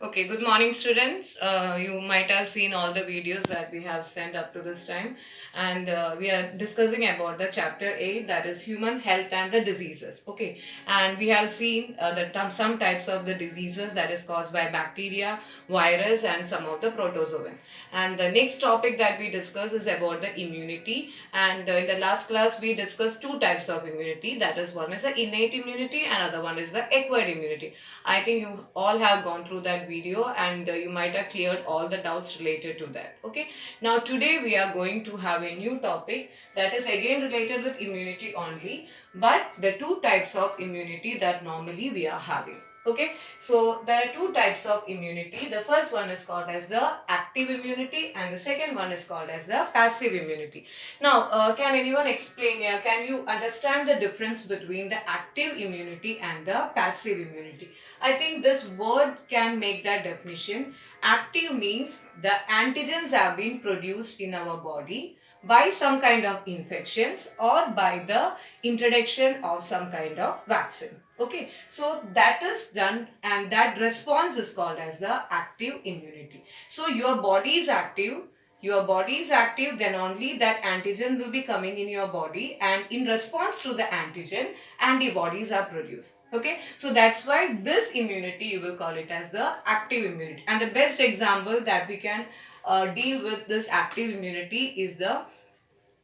Okay, good morning, students. You might have seen all the videos that we have sent up to this time, and we are discussing about the chapter 8, that is human health and the diseases. Okay, and we have seen some types of the diseases that is caused by bacteria, virus, and some of the protozoan. And the next topic that we discuss is about the immunity. And in the last class, we discussed two types of immunity. That is, one is the innate immunity, and other one is the acquired immunity. I think you all have gone through that video and you might have cleared all the doubts related to that. Okay. Now today we are going to have a new topic that is again related with immunity only, but the two types of immunity that normally we are having. Okay, so there are two types of immunity. The first one is called as the active immunity and the second one is called as the passive immunity. Now, can anyone explain here? Can you understand the difference between the active immunity and the passive immunity? I think this word can make that definition. Active means the antigens have been produced in our body by some kind of infections or by the introduction of some kind of vaccine. Okay, so that is done and that response is called as the active immunity. So your body is active, then only that antigen will be coming in your body, and in response to the antigen, antibodies are produced. Okay, so that's why this immunity you will call it as the active immunity. And the best example that we can deal with this active immunity is the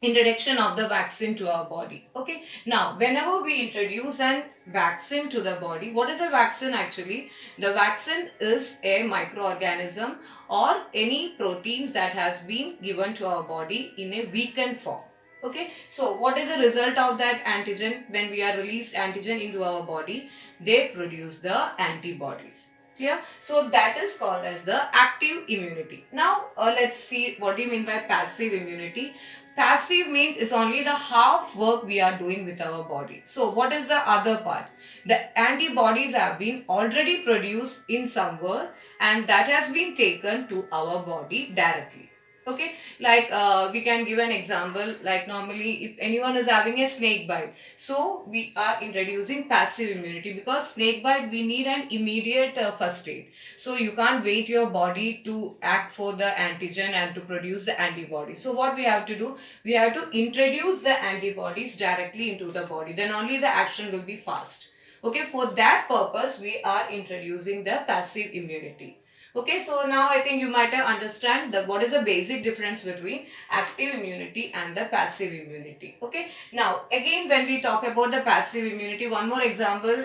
introduction of the vaccine to our body. Okay, now whenever we introduce an vaccine to the body, what is a vaccine actually? The vaccine is a microorganism or any proteins that has been given to our body in a weakened form. Okay, so what is the result of that antigen? When we are released antigen into our body, they produce the antibodies. Clear? So that is called as the active immunity. Now let's see what do you mean by passive immunity. Passive means it's only the half work we are doing with our body. So what is the other part? The antibodies have been already produced in somewhere and that has been taken to our body directly. Okay, like we can give an example, like normally if anyone is having a snake bite, so we are introducing passive immunity because snake bite we need an immediate first aid. So you can't wait your body to act for the antigen and to produce the antibody. So what we have to do, we have to introduce the antibodies directly into the body, then only the action will be fast. Okay, for that purpose we are introducing the passive immunity. Okay, so now I think you might have understand what is the basic difference between active immunity and the passive immunity. Okay, now again when we talk about the passive immunity, one more example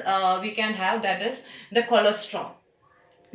we can have, that is the colostrum.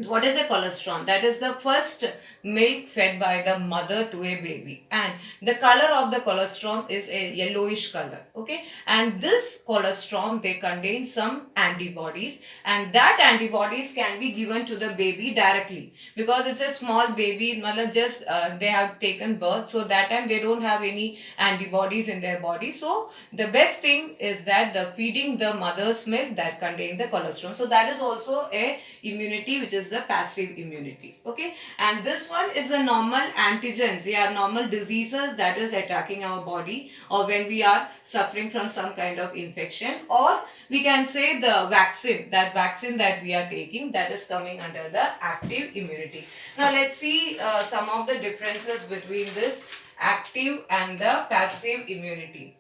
What is a colostrum? That is the first milk fed by the mother to a baby, and the color of the colostrum is a yellowish color. Okay, and this colostrum, they contain some antibodies, and that antibodies can be given to the baby directly because it's a small baby, just they have taken birth, so that time they don't have any antibodies in their body. So the best thing is that the feeding the mother's milk that contain the colostrum. So that is also a immunity which is the passive immunity. Okay, and this one is the normal antigens. They are normal diseases that is attacking our body, or when we are suffering from some kind of infection, or we can say the vaccine, that vaccine that we are taking, that is coming under the active immunity. Now let's see some of the differences between this active and the passive immunity.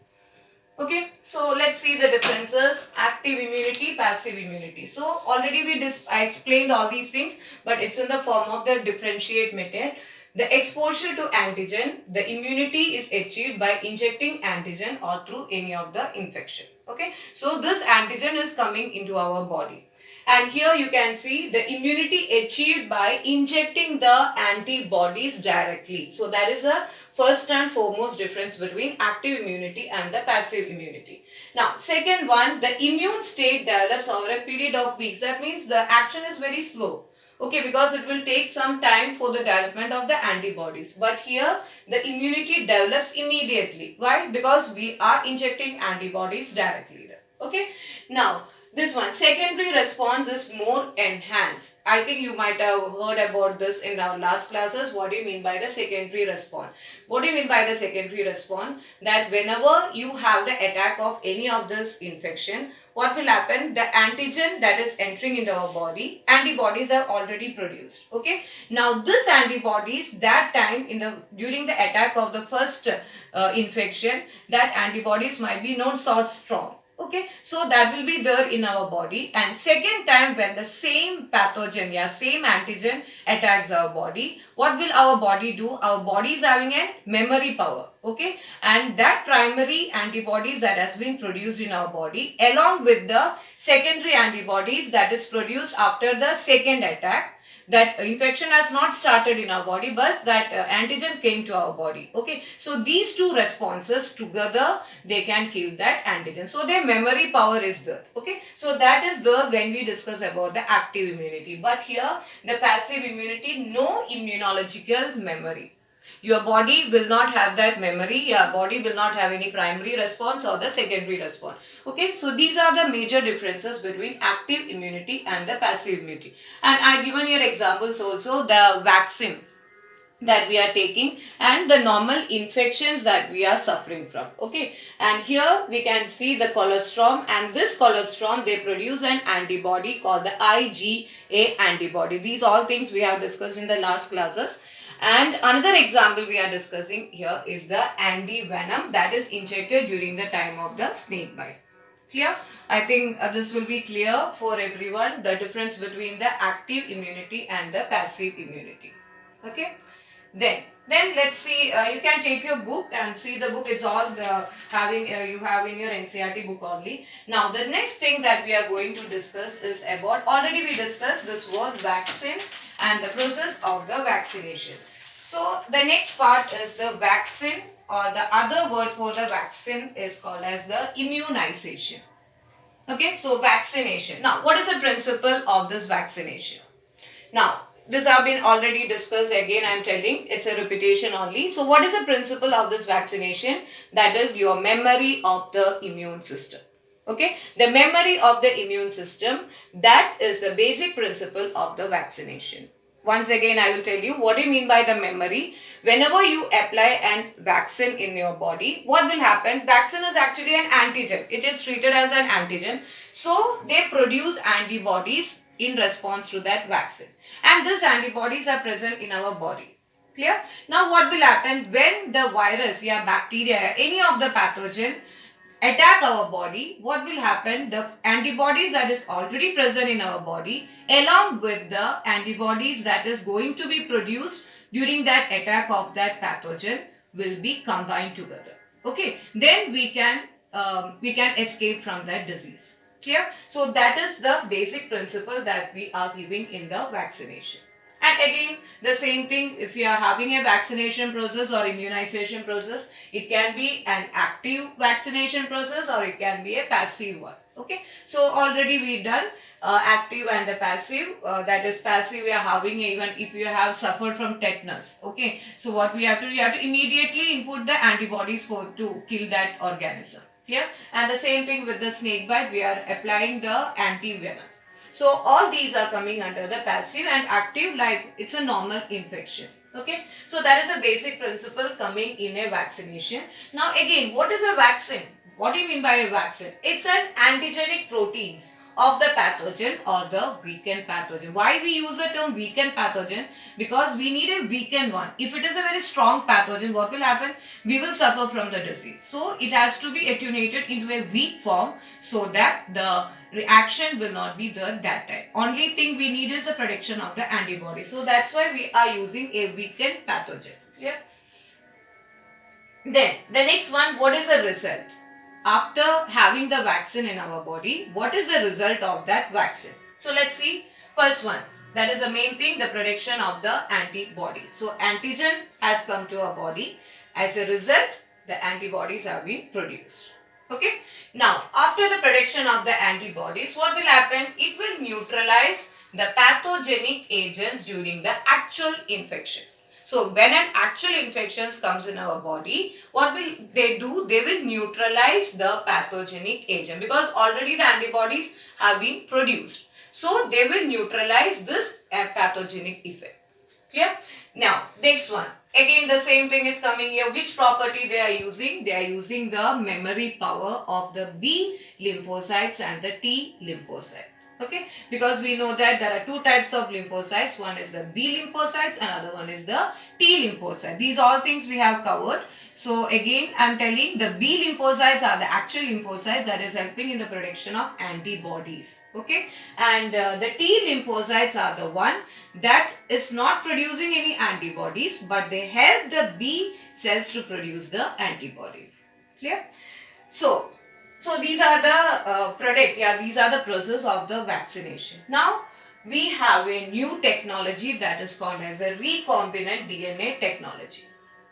Okay, so let's see the differences. Active immunity, passive immunity. So already I explained all these things, but it's in the form of the differentiate method. The exposure to antigen, the immunity is achieved by injecting antigen or through any of the infection. Okay, so this antigen is coming into our body. And here you can see the immunity achieved by injecting the antibodies directly. So that is a first and foremost difference between active immunity and the passive immunity. Now, second one, the immune state develops over a period of weeks. That means the action is very slow. Okay, because it will take some time for the development of the antibodies. But here, the immunity develops immediately. Why? Because we are injecting antibodies directly. Okay, now This one, secondary response is more enhanced. I think you might have heard about this in our last classes. What do you mean by the secondary response? What do you mean by the secondary response? That whenever you have the attack of any of this infection, what will happen? The antigen that is entering into our body, antibodies are already produced. Okay. Now this antibodies, that time during the attack of the first infection, that antibodies might be not so strong. Okay, so that will be there in our body, and second time when the same pathogen, same antigen attacks our body, what will our body do? Our body is having a memory power, okay, and that primary antibodies that has been produced in our body along with the secondary antibodies that is produced after the second attack, that infection has not started in our body, but that antigen came to our body. Okay, so these two responses together, they can kill that antigen. So their memory power is there. Okay, so that is there when we discuss about the active immunity. But here the passive immunity, no immunological memory. Your body will not have that memory. Your body will not have any primary response or the secondary response. Okay, so these are the major differences between active immunity and the passive immunity. And I have given here examples also, the vaccine that we are taking and the normal infections that we are suffering from. Okay, and here we can see the colostrum, and this colostrum, they produce an antibody called the IgA antibody. These all things we have discussed in the last classes. And another example we are discussing here is the antivenom that is injected during the time of the snake bite. Clear? I think this will be clear for everyone, the difference between the active immunity and the passive immunity. Okay? Then let's see, you can take your book and see the book. It's all you have in your NCERT book only. Now the next thing that we are going to discuss is about, already we discussed this word vaccine and the process of the vaccination. So the next part is the vaccine, or the other word for the vaccine is called as the immunization. Okay, so vaccination. Now what is the principle of this vaccination? Now this have been already discussed. Again I am telling, it's a repetition only. So what is the principle of this vaccination? That is your memory of the immune system. Okay, the memory of the immune system, that is the basic principle of the vaccination. Once again I will tell you, what do you mean by the memory? Whenever you apply an vaccine in your body, what will happen? Vaccine is actually an antigen. It is treated as an antigen. So they produce antibodies in response to that vaccine. And these antibodies are present in our body. Clear? Now what will happen when the virus, bacteria, any of the pathogen attack our body? What will happen? The antibodies that is already present in our body along with the antibodies that is going to be produced during that attack of that pathogen will be combined together. Okay, then we can escape from that disease. Clear? So that is the basic principle that we are giving in the vaccination. And again, the same thing, if you are having a vaccination process or immunization process, it can be an active vaccination process or it can be a passive one. Okay, so already we done active and the passive. That is passive we are having even if you have suffered from tetanus. Okay, so what we have to do, you have to immediately input the antibodies to kill that organism. Clear? And the same thing with the snake bite, we are applying the antivenom. So all these are coming under the passive, and active, like it's a normal infection. Okay, so that is the basic principle coming in a vaccination. Now again, what is a vaccine? What do you mean by a vaccine? It's an antigenic proteins of the pathogen or the weakened pathogen. Why we use the term weakened pathogen? Because we need a weakened one. If it is a very strong pathogen, what will happen? We will suffer from the disease. So it has to be attenuated into a weak form so that the reaction will not be there that time. Only thing we need is the production of the antibody. So that's why we are using a weakened pathogen. Clear? Then the next one, what is the result? After having the vaccine in our body, what is the result of that vaccine? So let's see. First one, that is the main thing, the production of the antibody. So antigen has come to our body. As a result, the antibodies have been produced. Okay. Now, after the production of the antibodies, what will happen? It will neutralize the pathogenic agents during the actual infection. So when an actual infection comes in our body, what will they do? They will neutralize the pathogenic agent because already the antibodies have been produced. So they will neutralize this pathogenic effect. Clear? Now, next one. Again, the same thing is coming here. Which property they are using? They are using the memory power of the B lymphocytes and the T lymphocyte. Okay, because we know that there are two types of lymphocytes. One is the B lymphocytes, another one is the T lymphocyte. These all things we have covered. So again, I am telling the B lymphocytes are the actual lymphocytes that is helping in the production of antibodies. Okay, and the T lymphocytes are the one that is not producing any antibodies, but they help the B cells to produce the antibodies. Clear? So these are the these are the process of the vaccination. Now we have a new technology that is called as a recombinant DNA technology,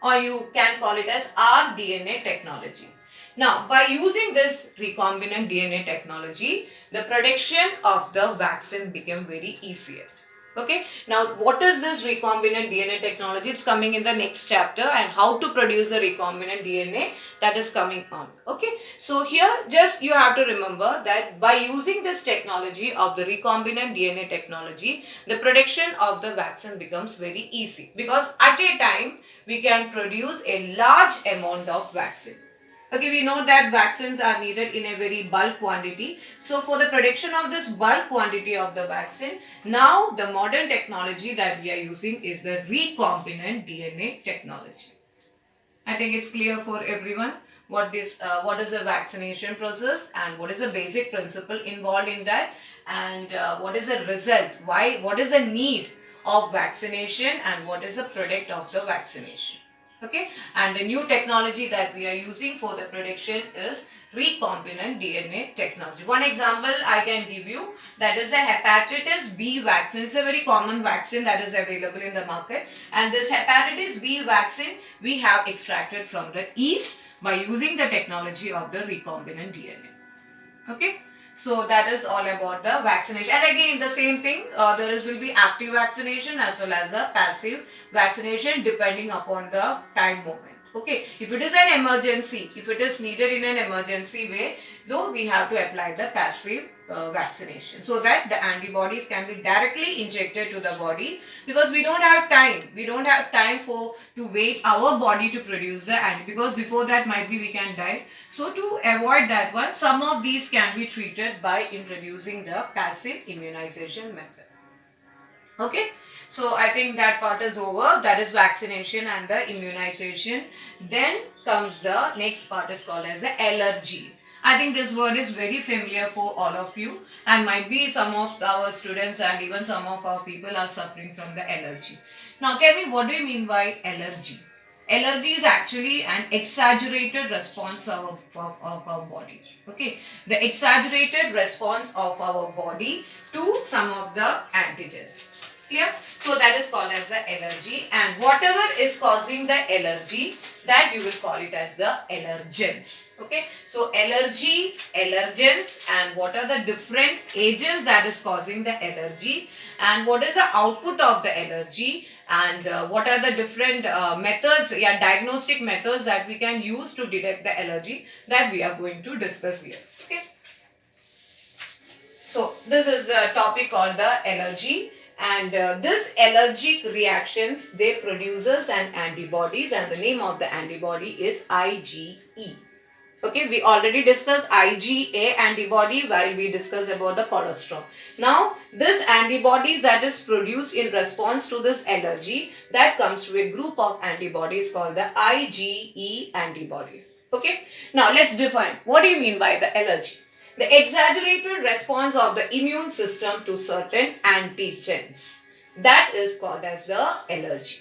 or you can call it as rDNA technology. Now, by using this recombinant DNA technology, the production of the vaccine became very easier. Okay, now what is this recombinant DNA technology? It's coming in the next chapter, and how to produce a recombinant DNA, that is coming on. Okay, so here just you have to remember that by using this technology of the recombinant DNA technology, the production of the vaccine becomes very easy because at a time we can produce a large amount of vaccine. Okay, we know that vaccines are needed in a very bulk quantity. So for the production of this bulk quantity of the vaccine, now the modern technology that we are using is the recombinant DNA technology. I think it's clear for everyone what is the vaccination process and what is the basic principle involved in that, and what is the result, what is the need of vaccination, and what is the product of the vaccination. Okay, and the new technology that we are using for the prediction is recombinant DNA technology. One example I can give you, that is a hepatitis B vaccine. It's a very common vaccine that is available in the market, and this hepatitis B vaccine we have extracted from the yeast by using the technology of the recombinant DNA. Okay. So that is all about the vaccination. And again, the same thing, will be active vaccination as well as the passive vaccination depending upon the time moment. Okay, if it is an emergency, if it is needed in an emergency way, though we have to apply the passive vaccination so that the antibodies can be directly injected to the body, because we don't have time. We don't have time to wait our body to produce the antibody, because before that might be we can die. So to avoid that one, some of these can be treated by introducing the passive immunization method. Okay. So I think that part is over. That is vaccination and the immunization. Then comes the next part is called as the allergy. I think this word is very familiar for all of you, and might be some of our students and even some of our people are suffering from the allergy. Now tell me, what do you mean by allergy? Allergy is actually an exaggerated response of our body. Okay, the exaggerated response of our body to some of the antigens. Clear? So that is called as the allergy, and whatever is causing the allergy, that you will call it as the allergens. Okay, so allergy, allergens, and what are the different agents that is causing the allergy, and what is the output of the allergy, and what are the different methods, diagnostic methods that we can use to detect the allergy, that we are going to discuss here. Okay, so this is a topic called the allergy. And this allergic reactions, they produces an antibodies, and the name of the antibody is IgE. Okay, we already discussed IgA antibody while we discussed about the cholesterol. Now, this antibodies that is produced in response to this allergy, that comes to a group of antibodies called the IgE antibodies. Okay, now let's define. What do you mean by the allergy? The exaggerated response of the immune system to certain antigens. That is called as the allergy.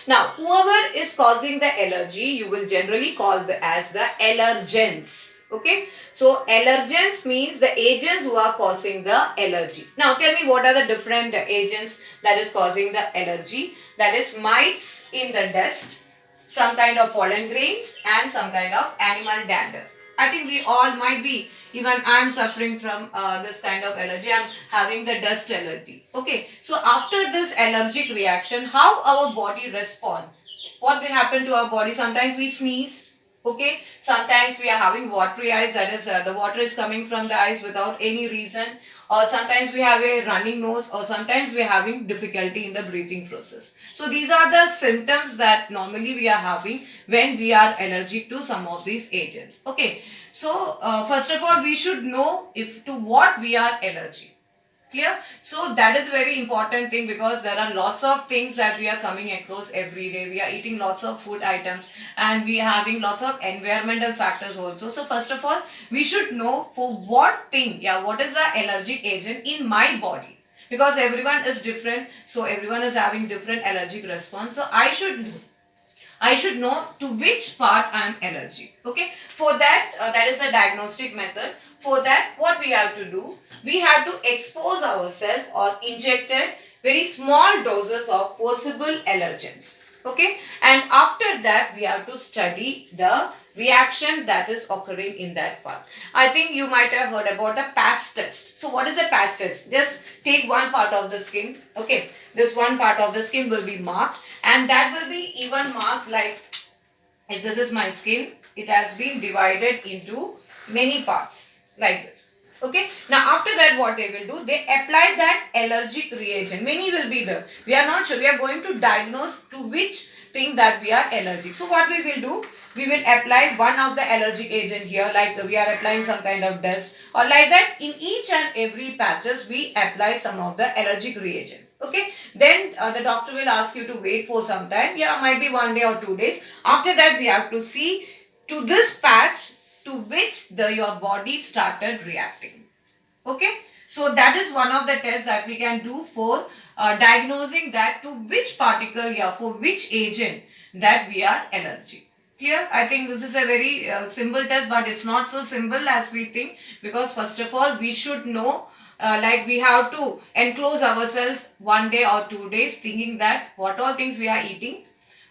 Now, whoever is causing the allergy, you will generally call as the allergens. Okay. So, allergens means the agents who are causing the allergy. Now, tell me, what are the different agents that is causing the allergy? That is mites in the dust, some kind of pollen grains, and some kind of animal dander. I think we all might be, even I'm suffering from this kind of allergy. I'm having the dust allergy. Okay, so after this allergic reaction, how our body respond? What will happen to our body? Sometimes we sneeze. Okay, sometimes we are having watery eyes, that is, the water is coming from the eyes without any reason, or sometimes we have a running nose, or sometimes we are having difficulty in the breathing process. So these are the symptoms that normally we are having when we are allergic to some of these agents. Okay, so first of all, we should know if to what we are allergic. Clear? So that is very important thing, because there are lots of things that we are coming across every day. We are eating lots of food items, and we are having lots of environmental factors also. So first of all, we should know for what thing, yeah, what is the allergic agent in my body, because everyone is different. So everyone is having different allergic response. So I should know to which part I am allergic. Okay. For that, that is the diagnostic method. For that, what we have to do, we have to expose ourselves or injected very small doses of possible allergens. Okay. And after that, we have to study the reaction that is occurring in that part. I think you might have heard about a patch test. So what is a patch test? Just take one part of the skin. Okay. This one part of the skin will be marked, and that will be even marked like, if this is my skin, it has been divided into many parts like this. Okay. Now after that, what they will do, they apply that allergic reagent. Many will be there. We are not sure. We are going to diagnose to which thing that we are allergic. So what we will do, we will apply one of the allergic agent here, like we are applying some kind of dust, or like that in each and every patches we apply some of the allergic reagent. Okay. Then the doctor will ask you to wait for some time. Yeah, might be 1 day or 2 days. After that, we have to see to this patch to which your body started reacting. Okay. So that is one of the tests that we can do for diagnosing that to which particle, yeah, for which agent that we are allergic. Clear? I think this is a very simple test, but it's not so simple as we think, because first of all, we should know, like we have to enclose ourselves 1 day or 2 days thinking that what all things we are eating,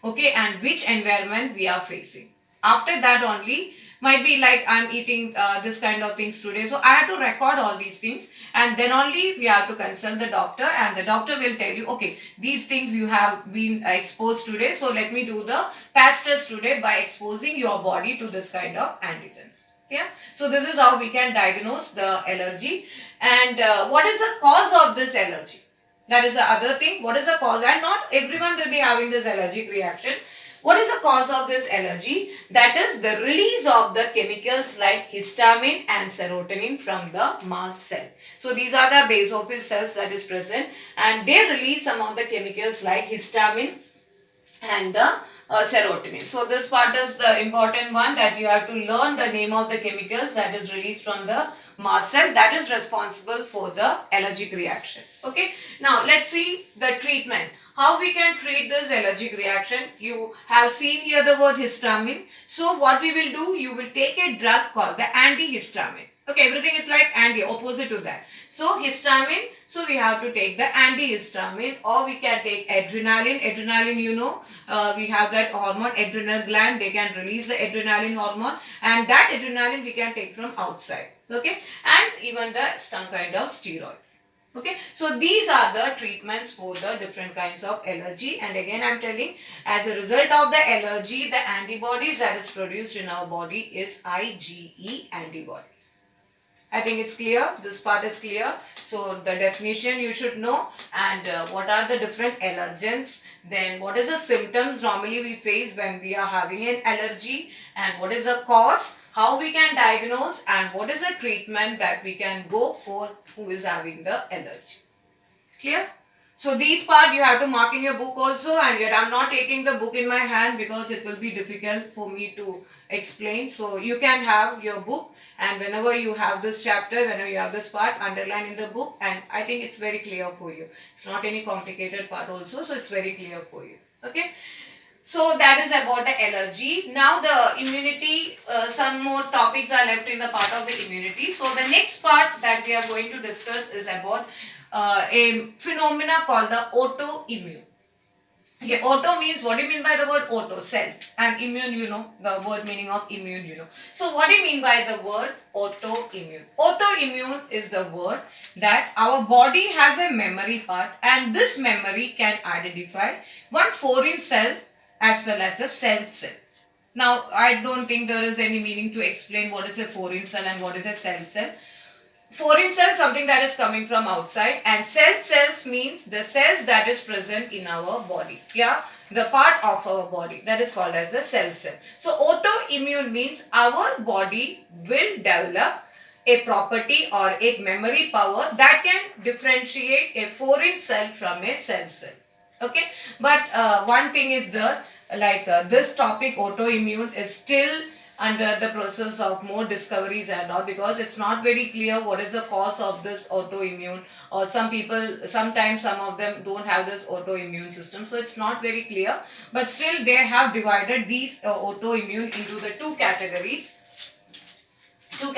okay, and which environment we are facing. After that only, might be like I'm eating this kind of things today, so I have to record all these things, and then only we have to consult the doctor, and the doctor will tell you, okay, these things you have been exposed today, so let me do the patch test today by exposing your body to this kind of antigen. Yeah. So this is how we can diagnose the allergy. And what is the cause of this allergy? That is the other thing. What is the cause? And not everyone will be having this allergic reaction. What is the cause of this allergy? That is the release of the chemicals like histamine and serotonin from the mast cell. So these are the basophil cells that is present, and they release some of the chemicals like histamine and the serotonin. So this part is the important one, that you have to learn the name of the chemicals that is released from the mast cell that is responsible for the allergic reaction. Okay. Now let's see the treatment. How we can treat this allergic reaction? You have seen here the word histamine. So what we will do, you will take a drug called the antihistamine. Okay, everything is like anti, opposite to that. So histamine, so we have to take the antihistamine, or we can take adrenaline. Adrenaline, you know, we have that hormone, adrenal gland, they can release the adrenaline hormone, and that adrenaline we can take from outside. Okay, and even the some kind of steroid. Okay, so these are the treatments for the different kinds of allergy. And again, I am telling, as a result of the allergy, the antibodies that is produced in our body is IgE antibodies. I think it's clear. This part is clear. So the definition you should know, and what are the different allergens. Then what is the symptoms normally we face when we are having an allergy, and what is the cause, how we can diagnose, and what is the treatment that we can go for who is having the allergy. Clear? So these part you have to mark in your book also, and yet I am not taking the book in my hand because it will be difficult for me to explain. So you can have your book, and whenever you have this chapter, whenever you have this part, underline in the book, and I think it's very clear for you. It's not any complicated part also, so it's very clear for you. Okay. So that is about the allergy. Now the immunity, some more topics are left in the part of the immunity. So the next part that we are going to discuss is about a phenomena called the autoimmune. Okay, auto means, what do you mean by the word auto? Self. And immune, you know, the word meaning of immune, you know. So what do you mean by the word autoimmune? Autoimmune is the word that our body has a memory part, and this memory can identify one foreign cell as well as the self cell. Now, I don't think there is any meaning to explain what is a foreign cell and what is a self cell. Foreign cell, something that is coming from outside, and cells means the cells that is present in our body. Yeah, the part of our body that is called as the cell. So autoimmune means our body will develop a property or a memory power that can differentiate a foreign cell from a cell. Okay, but one thing is there, like this topic autoimmune is still under the process of more discoveries and all, because it's not very clear what is the cause of this autoimmune, or sometimes some of them don't have this autoimmune system, so it's not very clear, but still they have divided these autoimmune into the two categories you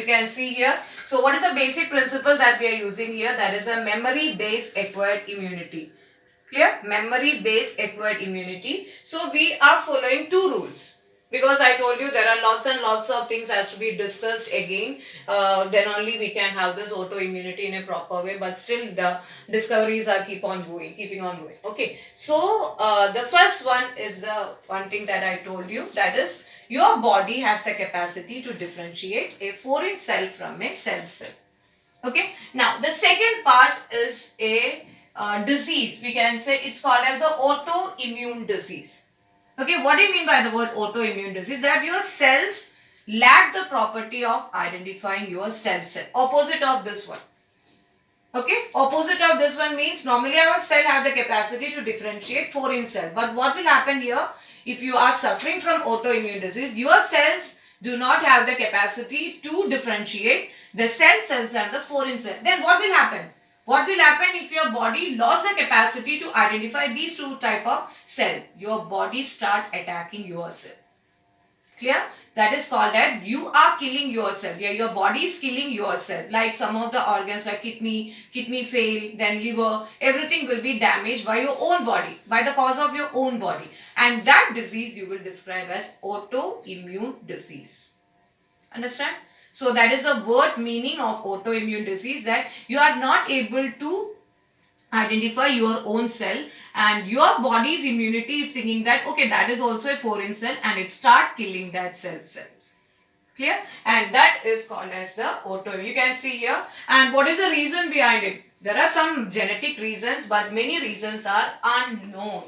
can see here. So what is the basic principle that we are using here? That is a memory based acquired immunity. Clear? Memory based acquired immunity. So we are following two rules, because I told you there are lots and lots of things has to be discussed again. Then only we can have this autoimmunity in a proper way, but still the discoveries are keeping on going. Okay, so the first one is the one thing that I told you, that is your body has the capacity to differentiate a foreign cell from a self cell. Okay, now the second part is a disease. We can say it's called as the autoimmune disease. Okay, what do you mean by the word autoimmune disease? That your cells lack the property of identifying your cell. Opposite of this one. Okay, opposite of this one means normally our cell have the capacity to differentiate foreign cell. But what will happen here? If you are suffering from autoimmune disease, your cells do not have the capacity to differentiate the cells and the foreign cell. Then what will happen? What will happen if your body lost the capacity to identify these two type of cell? Your body start attacking yourself. Clear? That is called that you are killing yourself. Yeah, your body is killing yourself. Like some of the organs like kidney fail, then liver, everything will be damaged by your own body, by the cause of your own body. And that disease you will describe as autoimmune disease. Understand? So that is the word meaning of autoimmune disease, that you are not able to identify your own cell, and your body's immunity is thinking that okay, that is also a foreign cell, and it start killing that cell. Clear? And that is called as the autoimmune. You can see here. And what is the reason behind it? There are some genetic reasons, but many reasons are unknown.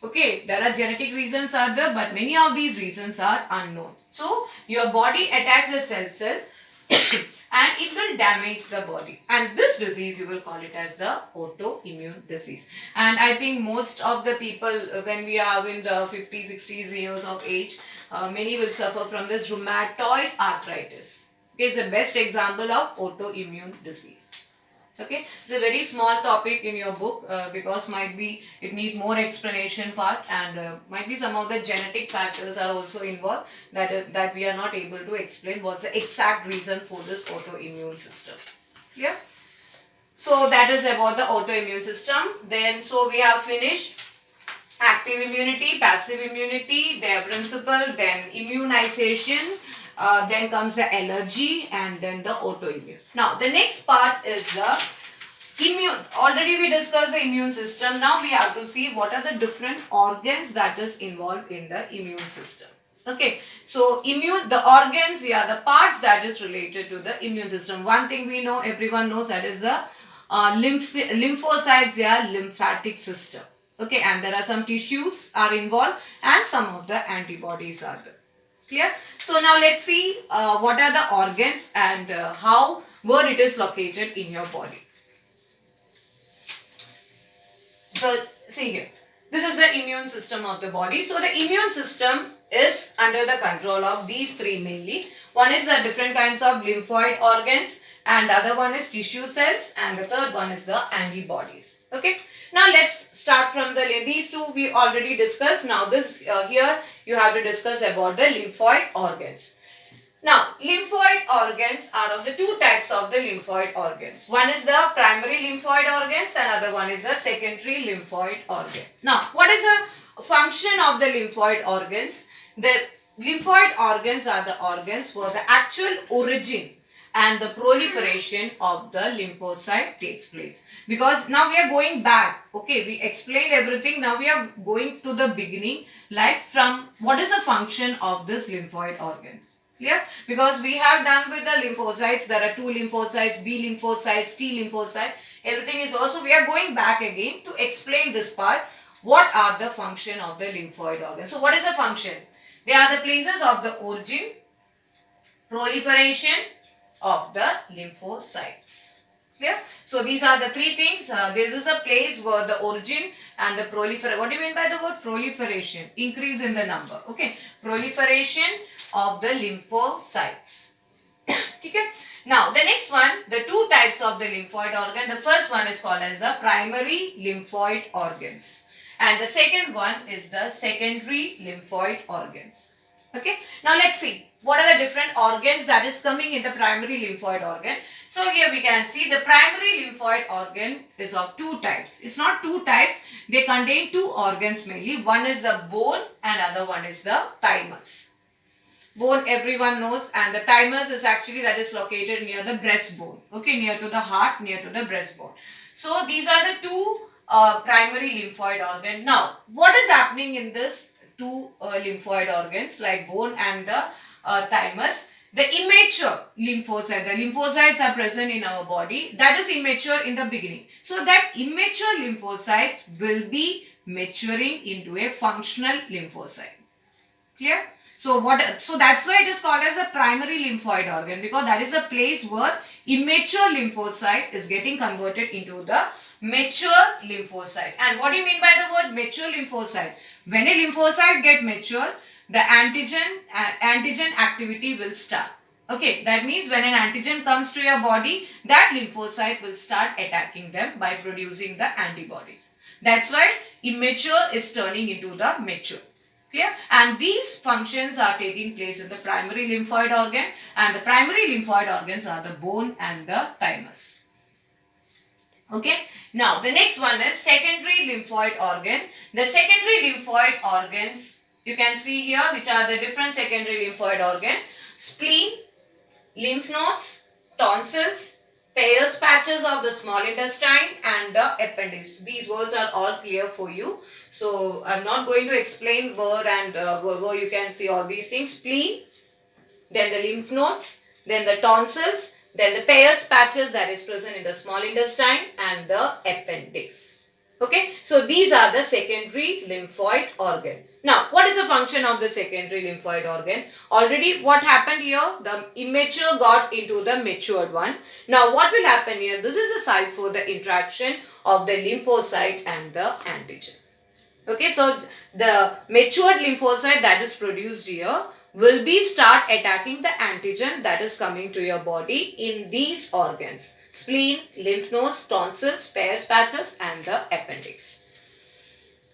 Okay, there are genetic reasons are there, but many of these reasons are unknown. So your body attacks the cell and it will damage the body, and this disease you will call it as the autoimmune disease. And I think most of the people when we are in the 50s 60s years of age, many will suffer from this rheumatoid arthritis. Okay, it's the best example of autoimmune disease. Okay, it's a very small topic in your book, because might be it need more explanation part, and might be some of the genetic factors are also involved that we are not able to explain what's the exact reason for this autoimmune system. Yeah. So that is about the autoimmune system. Then so we have finished active immunity, passive immunity, their principle, then immunization. Then comes the allergy, and then the autoimmune. Now the next part is the immune. Already we discussed the immune system. Now we have to see what are the different organs that is involved in the immune system. Okay, so the organs, the parts that is related to the immune system. One thing we know, everyone knows, that is the lymphocytes, they are lymphatic system. Okay, and there are some tissues are involved, and some of the antibodies are there. Clear? So now let's see what are the organs and where it is located in your body. So see here, this is the immune system of the body. So the immune system is under the control of these three mainly. One is the different kinds of lymphoid organs, and the other one is tissue cells, and the third one is the antibodies. Okay. Now let's start from these two we already discussed. Now this here you have to discuss about the lymphoid organs. Now, lymphoid organs are of the two types of the lymphoid organs. One is the primary lymphoid organs and other one is the secondary lymphoid organ. Now, what is the function of the lymphoid organs? The lymphoid organs are the organs where the actual origin and the proliferation of the lymphocyte takes place. Because now we are going back. Okay, we explained everything. Now we are going to the beginning, like from what is the function of this lymphoid organ. Clear? Because we have done with the lymphocytes, there are two lymphocytes, B lymphocytes, T lymphocyte. Everything is also, we are going back again to explain this part. What are the function of the lymphoid organ? So what is the function? They are the places of the origin, proliferation of the lymphocytes. Clear? So these are the three things. This is the place where the origin and the proliferation. What do you mean by the word proliferation? Increase in the number. Okay. Proliferation of the lymphocytes. Okay. Now the next one, the two types of the lymphoid organ. The first one is called as the primary lymphoid organs. And the second one is the secondary lymphoid organs. Okay. Now let's see. What are the different organs that is coming in the primary lymphoid organ? So here we can see the primary lymphoid organ is of two types. It's not two types. They contain two organs mainly. One is the bone and other one is the thymus. Bone everyone knows, and the thymus is actually that is located near the breastbone. Okay, near to the heart, near to the breastbone. So these are the two primary lymphoid organ. Now, what is happening in this two lymphoid organs like bone and the thymus? The immature lymphocyte, the lymphocytes are present in our body, that is immature in the beginning. So that immature lymphocytes will be maturing into a functional lymphocyte. Clear? So that's why it is called as a primary lymphoid organ, because that is a place where immature lymphocyte is getting converted into the mature lymphocyte. And what do you mean by the word mature lymphocyte? When a lymphocyte get mature, the antigen activity will start. Okay, that means when an antigen comes to your body, that lymphocyte will start attacking them by producing the antibodies. That's why immature is turning into the mature. Clear? And these functions are taking place in the primary lymphoid organ, and the primary lymphoid organs are the bone and the thymus. Okay. Now the next one is secondary lymphoid organ. The secondary lymphoid organs, you can see here which are the different secondary lymphoid organ: spleen, lymph nodes, tonsils, Peyer's patches of the small intestine and the appendix. These words are all clear for you. So I'm not going to explain where and where you can see all these things. Spleen, then the lymph nodes, then the tonsils, then the Peyer's patches that is present in the small intestine and the appendix. Okay, so these are the secondary lymphoid organ. Now, what is the function of the secondary lymphoid organ? Already what happened here? The immature got into the matured one. Now, what will happen here? This is a site for the interaction of the lymphocyte and the antigen. Okay, so the matured lymphocyte that is produced here will be start attacking the antigen that is coming to your body in these organs: spleen, lymph nodes, tonsils, Peyer's patches and the appendix.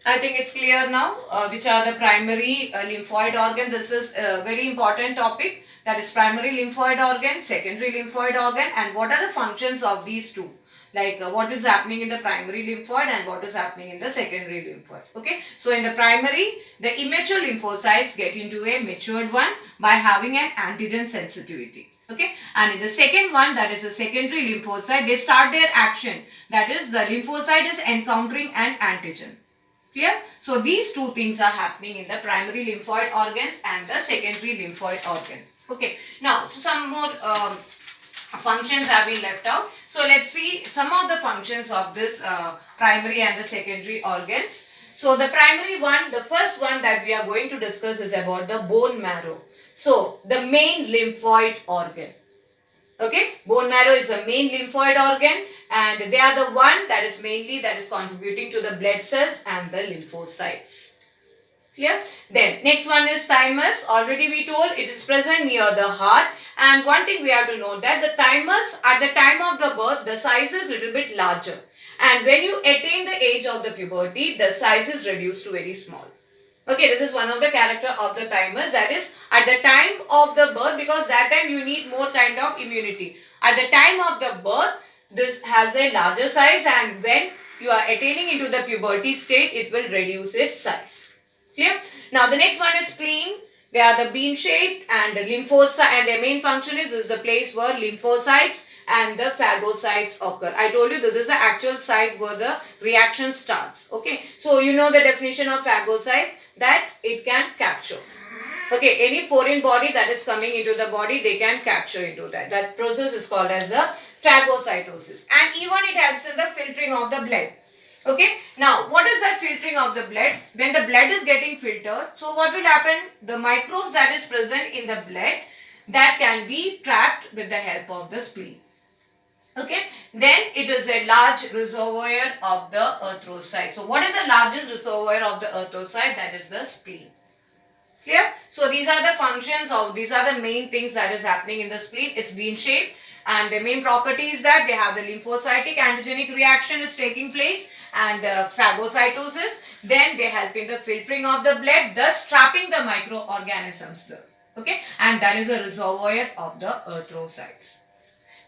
I think it's clear now which are the primary lymphoid organ. This is a very important topic, that is primary lymphoid organ, secondary lymphoid organ, and what are the functions of these two. Like what is happening in the primary lymphoid and what is happening in the secondary lymphoid. Okay. So in the primary, the immature lymphocytes get into a matured one by having an antigen sensitivity. Okay. And in the second one, that is the secondary lymphocyte, they start their action. That is, the lymphocyte is encountering an antigen. Clear? So these two things are happening in the primary lymphoid organs and the secondary lymphoid organ. Okay. Now, so some more functions have been left out. So let's see some of the functions of this primary and the secondary organs. So the primary one, the first one that we are going to discuss is about the bone marrow. So the main lymphoid organ. Okay, bone marrow is the main lymphoid organ, and they are the one that is mainly contributing to the blood cells and the lymphocytes. Clear? Then next one is thymus. Already we told it is present near the heart, and one thing we have to know that the thymus at the time of the birth, the size is little bit larger, and when you attain the age of the puberty, the size is reduced to very small. Okay, this is one of the character of the thymus, that is at the time of the birth, because that time you need more kind of immunity. At the time of the birth, this has a larger size, and when you are attaining into the puberty state, it will reduce its size. Clear? Now the next one is spleen. They are the bean shaped, and the lymphocyte, and their main function is this is the place where lymphocytes and the phagocytes occur. I told you this is the actual site where the reaction starts. Okay, so you know the definition of phagocyte, that it can capture. Okay, any foreign body that is coming into the body, they can capture into that. That process is called as the phagocytosis, and even it helps in the filtering of the blood. Okay, now what is that filtering of the blood? When the blood is getting filtered, so what will happen? The microbes that is present in the blood, that can be trapped with the help of the spleen. Okay, then it is a large reservoir of the erythrocyte. So what is the largest reservoir of the erythrocyte? That is the spleen. Clear? So these are the functions of, these are the main things that is happening in the spleen. It's bean shaped, and the main property is that they have the lymphocytic antigenic reaction is taking place, and phagocytosis. Then they help in the filtering of the blood, thus trapping the microorganisms there. Okay, and that is a reservoir of the erythrocytes.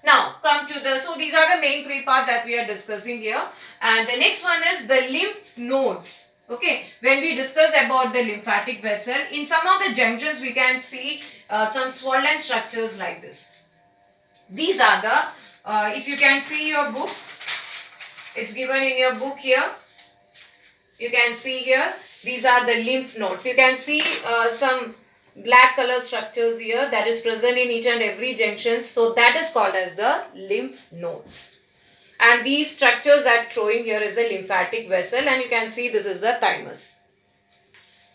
Now come to the, so these are the main three parts that we are discussing here, and the next one is the lymph nodes. Okay, when we discuss about the lymphatic vessel, in some of the junctions we can see some swollen structures like this. These are the, if you can see your book, it's given in your book here. You can see here, these are the lymph nodes. You can see some black color structures here that is present in each and every junction. So that is called as the lymph nodes. And these structures that showing here is the lymphatic vessel, and you can see this is the thymus.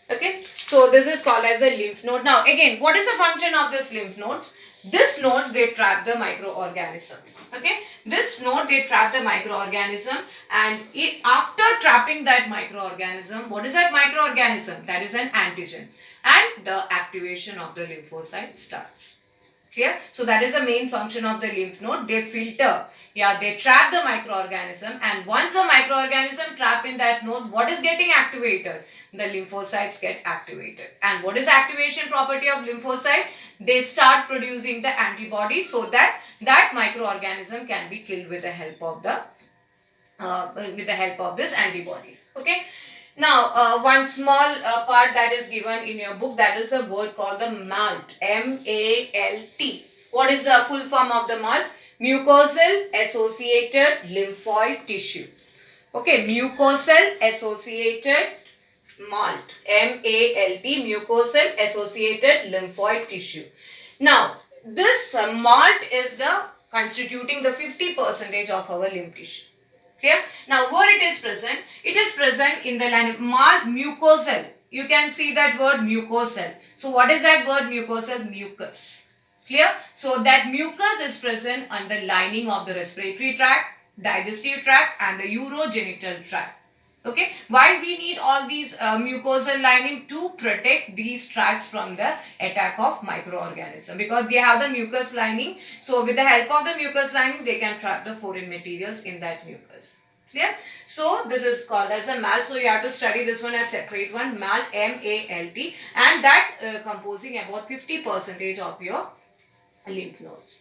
Okay, so this is called as a lymph node. Now again, what is the function of this lymph nodes? This nodes, they trap the microorganism. Okay, this node, they trap the microorganism, and after trapping that microorganism, what is that microorganism? That is an antigen, and the activation of the lymphocyte starts. Clear? So that is the main function of the lymph node. They filter, they trap the microorganism, and once the microorganism trap in that node, what is getting activated? The lymphocytes get activated. And what is activation property of lymphocyte? They start producing the antibodies, so that that microorganism can be killed with the help of this antibodies. Okay. Now, one small part that is given in your book, that is a word called the MALT. M-A-L-T. What is the full form of the MALT? Mucosal associated lymphoid tissue. Okay, mucosal associated MALT. M-A-L-T. Mucosal associated lymphoid tissue. Now, this MALT is the constituting the 50% of our lymph tissue. Clear? Now, where it is present? It is present in the line mucosal. You can see that word mucosal. So, what is that word mucosal? Mucus. Clear? So, that mucus is present on the lining of the respiratory tract, digestive tract, and the urogenital tract. Okay, why we need all these mucosal lining? To protect these tracts from the attack of microorganism, because they have the mucus lining. So with the help of the mucus lining, they can trap the foreign materials in that mucus. Clear? So this is called as a MALT. So you have to study this one as separate one, MALT, M-A-L-T, and that composing about 50% of your lymph nodes.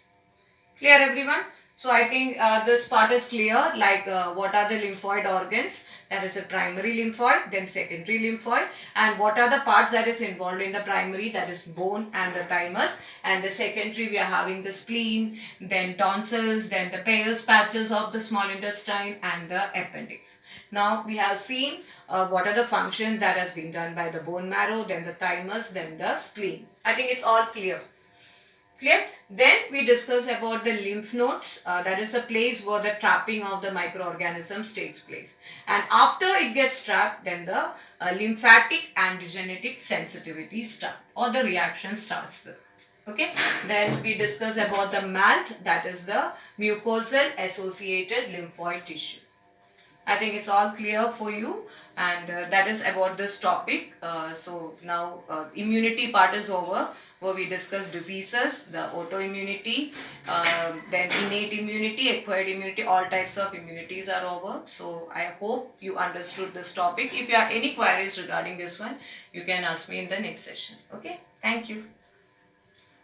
Clear, everyone? So I think this part is clear, like what are the lymphoid organs? That is a primary lymphoid, then secondary lymphoid, and what are the parts that is involved in the primary? That is bone and the thymus, and the secondary we are having the spleen, then tonsils, then the Peyer's patches of the small intestine, and the appendix. Now we have seen what are the functions that has been done by the bone marrow, then the thymus, then the spleen. I think it's all clear. Clear? Then we discuss about the lymph nodes. That is a place where the trapping of the microorganisms takes place. And after it gets trapped, then the lymphatic antigenetic sensitivity starts, or the reaction starts there. Okay. Then we discuss about the MALT, that is the mucosal associated lymphoid tissue. I think it's all clear for you, and that is about this topic. So now immunity part is over, where we discuss diseases, the autoimmunity, then innate immunity, acquired immunity, all types of immunities are over. So I hope you understood this topic. If you have any queries regarding this one, you can ask me in the next session. Okay, thank you.